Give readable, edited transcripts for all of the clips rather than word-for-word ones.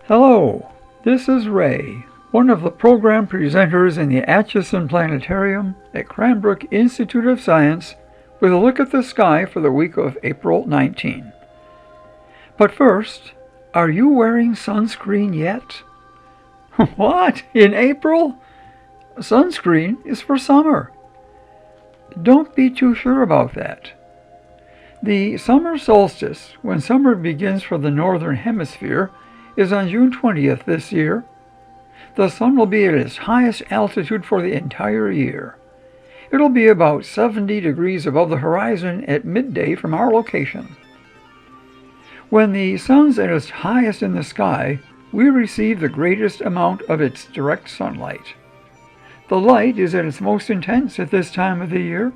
Hello, this is Ray, one of the program presenters in the Atchison Planetarium at Cranbrook Institute of Science, with a look at the sky for the week of April 19. But first, are you wearing sunscreen yet? What? In April? Sunscreen is for summer. Don't be too sure about that. The summer solstice, when summer begins for the northern hemisphere, is on June 20th this year. The sun will be at its highest altitude for the entire year. It'll be about 70 degrees above the horizon at midday from our location. When the sun's at its highest in the sky, we receive the greatest amount of its direct sunlight. The light is at its most intense at this time of the year.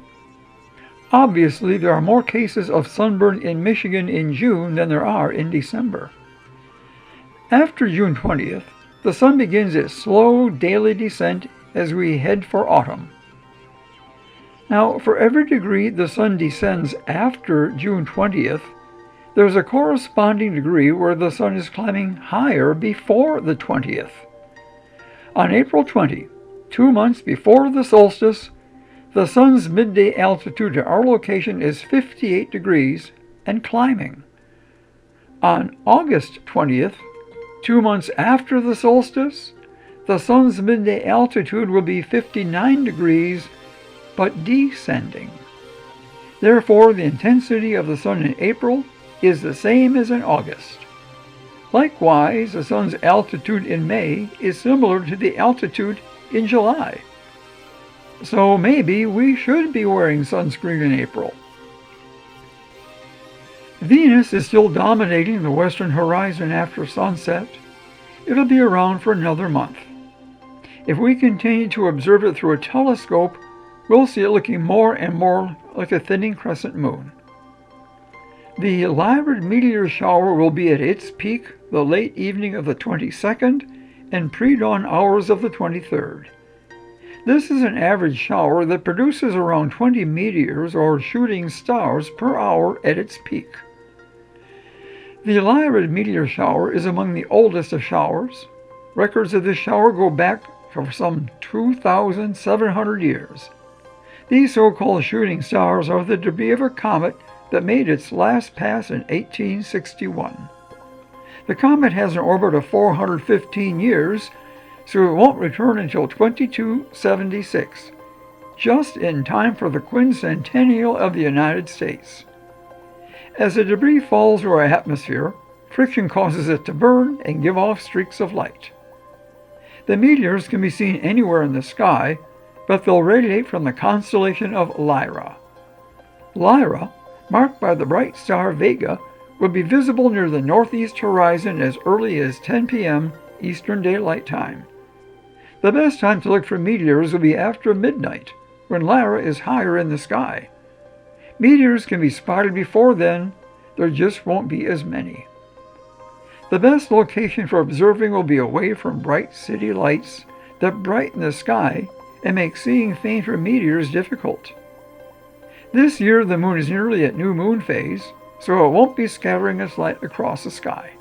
Obviously, there are more cases of sunburn in Michigan in June than there are in December. After June 20th, the sun begins its slow daily descent as we head for autumn. Now, for every degree the sun descends after June 20th, there's a corresponding degree where the sun is climbing higher before the 20th. On April 20, 2 months before the solstice, the sun's midday altitude to our location is 58 degrees and climbing. On August 20th, 2 months after the solstice, the sun's midday altitude will be 59 degrees, but descending. Therefore, the intensity of the sun in April is the same as in August. Likewise, the sun's altitude in May is similar to the altitude in July. So maybe we should be wearing sunscreen in April. Venus is still dominating the western horizon after sunset. It'll be around for another month. If we continue to observe it through a telescope, we'll see it looking more and more like a thinning crescent moon. The Lyrid meteor shower will be at its peak the late evening of the 22nd and pre-dawn hours of the 23rd. This is an average shower that produces around 20 meteors or shooting stars per hour at its peak. The Lyrid meteor shower is among the oldest of showers. Records of this shower go back for some 2,700 years. These so-called shooting stars are the debris of a comet that made its last pass in 1861. The comet has an orbit of 415 years, so it won't return until 2276, just in time for the quincentennial of the United States. As the debris falls through our atmosphere, friction causes it to burn and give off streaks of light. The meteors can be seen anywhere in the sky, but they'll radiate from the constellation of Lyra. Lyra, marked by the bright star Vega, will be visible near the northeast horizon as early as 10 p.m. Eastern Daylight Time. The best time to look for meteors will be after midnight, when Lyra is higher in the sky. Meteors can be spotted before then, there just won't be as many. The best location for observing will be away from bright city lights that brighten the sky and make seeing fainter meteors difficult. This year the moon is nearly at new moon phase, so it won't be scattering its light across the sky.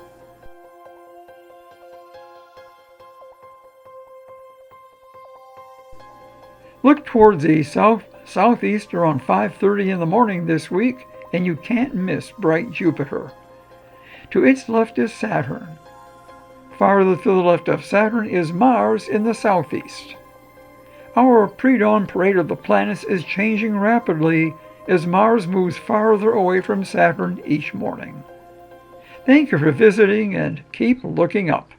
Look towards the southeast around 5:30 in the morning this week, and you can't miss bright Jupiter. To its left is Saturn. Farther to the left of Saturn is Mars in the southeast. Our pre-dawn parade of the planets is changing rapidly as Mars moves farther away from Saturn each morning. Thank you for visiting, and keep looking up.